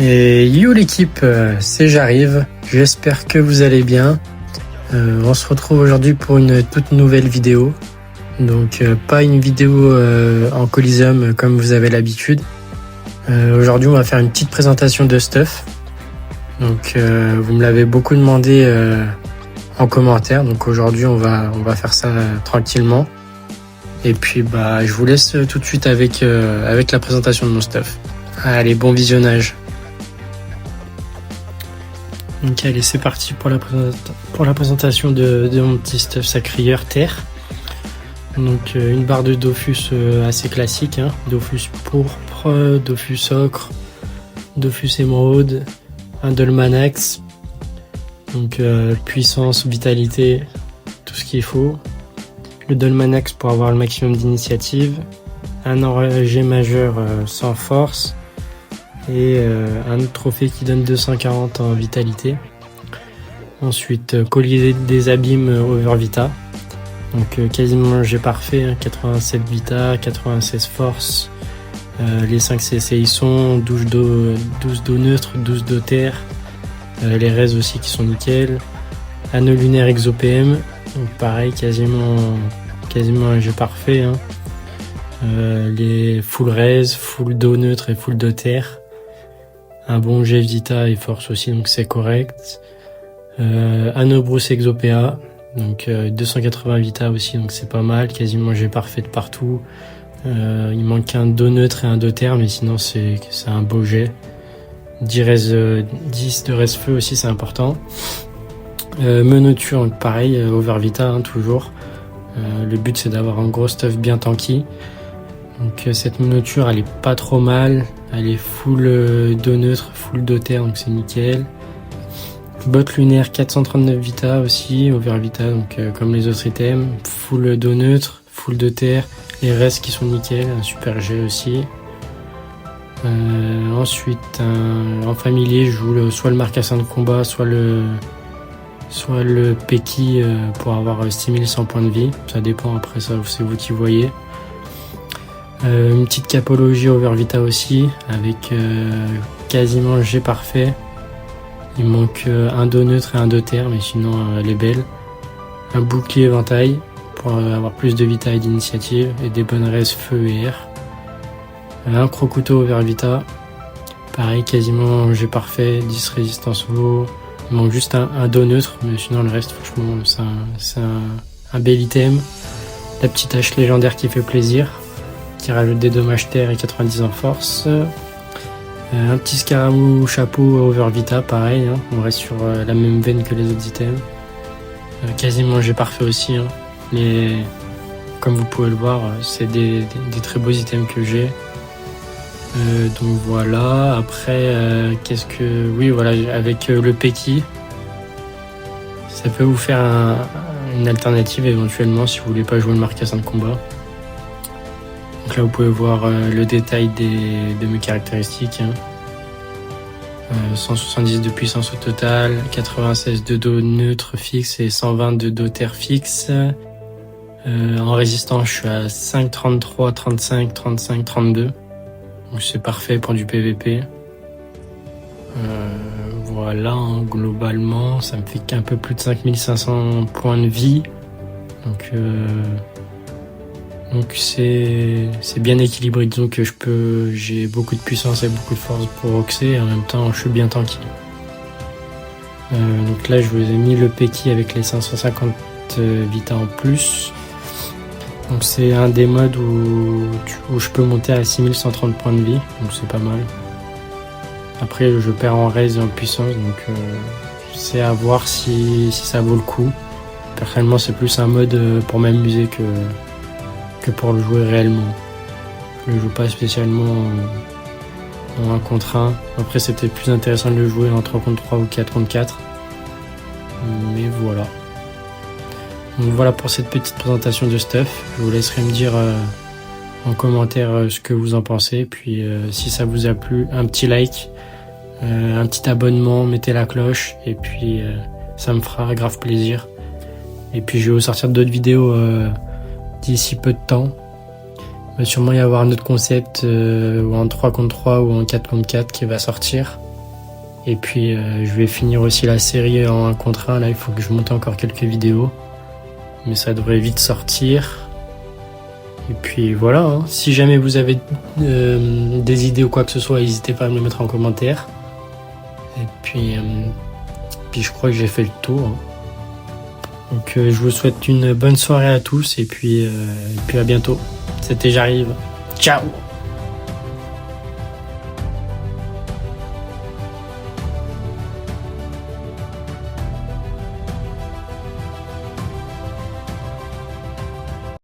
Et yo l'équipe, c'est J'arrive, j'espère que vous allez bien. On se retrouve aujourd'hui pour une toute nouvelle vidéo. Donc pas une vidéo en Coliseum comme vous avez l'habitude. Aujourd'hui on va faire une petite présentation de stuff. Donc vous me l'avez beaucoup demandé en commentaire. Donc aujourd'hui on va faire ça tranquillement. Et puis je vous laisse tout de suite avec la présentation de mon stuff. Allez, bon visionnage. Donc allez, c'est parti pour la présentation de mon petit stuff sacrieur terre. Donc une barre de Dofus assez classique, hein. Dofus pourpre, Dofus ocre, Dofus émeraude, un Dolmanax. Donc puissance, vitalité, tout ce qu'il faut. Le Dolmanax pour avoir le maximum d'initiative. Un enragé majeur sans force. Et un autre trophée qui donne 240 en vitalité. Ensuite, collier des abîmes over vita. Donc quasiment jet parfait, hein, 87 vita, 96 force. Les 5 CC ils sont, 12 d'eau neutre, 12 d'eau terre. Les res aussi qui sont nickel. Anneau lunaire exopm. Donc pareil, quasiment un jet parfait. Hein. Les full res, full d'eau neutre et full d'eau terre. Un bon jet vita et force aussi, donc c'est correct. Anneau brousse exopéa, donc 280 vita aussi, donc c'est pas mal. Quasiment jet parfait de partout. Il manque un d'eau neutre et un d'eau terre, mais sinon c'est un beau jet. 10 de res feu aussi, c'est important. Menoture, donc pareil, over vita, hein, toujours. Le but c'est d'avoir un gros stuff bien tanky. Donc cette menoture elle est pas trop mal, elle est full d'eau neutre, full d'eau terre, donc c'est nickel. Botte lunaire 439 vita aussi, over vita, donc comme les autres items, full d'eau neutre, full de terre, les restes qui sont nickel, un super jet aussi. Ensuite en familier je joue soit le marcassin de combat, soit le Peki pour avoir 6100 points de vie, ça dépend, après ça c'est vous qui voyez. Une petite capologie over vita aussi, avec quasiment jet parfait. Il manque un d'eau neutre et un d'eau terre, mais sinon elle est belle. Un bouclier éventail pour avoir plus de vita et d'initiative, et des bonnes res feu et air. Un crocouteau over vita, pareil, quasiment jet parfait, 10 résistance veau. Il manque juste un d'eau neutre, mais sinon le reste franchement c'est un bel item. La petite hache légendaire qui fait plaisir, qui rajoute des dommages terre et 90 en force. Un petit scaramou chapeau over vita, pareil, hein. On reste sur la même veine que les autres items. Quasiment jet parfait aussi, hein. Mais comme vous pouvez le voir, c'est des très beaux items que j'ai. Donc voilà, après oui voilà, avec le Peki, ça peut vous faire une alternative éventuellement si vous voulez pas jouer le marcassin de combat. Donc là vous pouvez voir le détail de mes caractéristiques, hein. 170 de puissance au total, 96 de dos neutre fixe et 120 de dos terre fixe. En résistance je suis à 5, 33, 35, 35, 32. Donc c'est parfait pour du PVP. Voilà, hein, globalement ça me fait qu'un peu plus de 5500 points de vie. Donc c'est bien équilibré, disons que j'ai beaucoup de puissance et beaucoup de force pour roxer, et en même temps je suis bien tanky. Donc là je vous ai mis le Peki avec les 550 vita en plus. Donc c'est un des modes où je peux monter à 6130 points de vie, donc c'est pas mal. Après je perds en res et en puissance, donc c'est à voir si ça vaut le coup. Personnellement c'est plus un mode pour m'amuser que pour le jouer réellement. Je le joue pas spécialement en 1 contre 1. Après c'est peut-être plus intéressant de le jouer en 3 contre 3 ou 4 contre 4. Mais voilà. Donc voilà pour cette petite présentation de stuff. Je vous laisserai me dire en commentaire ce que vous en pensez. Puis si ça vous a plu, un petit like, un petit abonnement, mettez la cloche. Et puis ça me fera grave plaisir. Et puis je vais vous sortir d'autres vidéos d'ici peu de temps. Il va sûrement y avoir un autre concept ou en 3 contre 3 ou en 4 contre 4 qui va sortir. Et puis je vais finir aussi la série en 1 contre 1. Là, il faut que je monte encore quelques vidéos. Mais ça devrait vite sortir. Et puis voilà, hein. Si jamais vous avez des idées ou quoi que ce soit, n'hésitez pas à me les mettre en commentaire. Et puis je crois que j'ai fait le tour, hein. Donc je vous souhaite une bonne soirée à tous et puis à bientôt. C'était J'arrive. Ciao!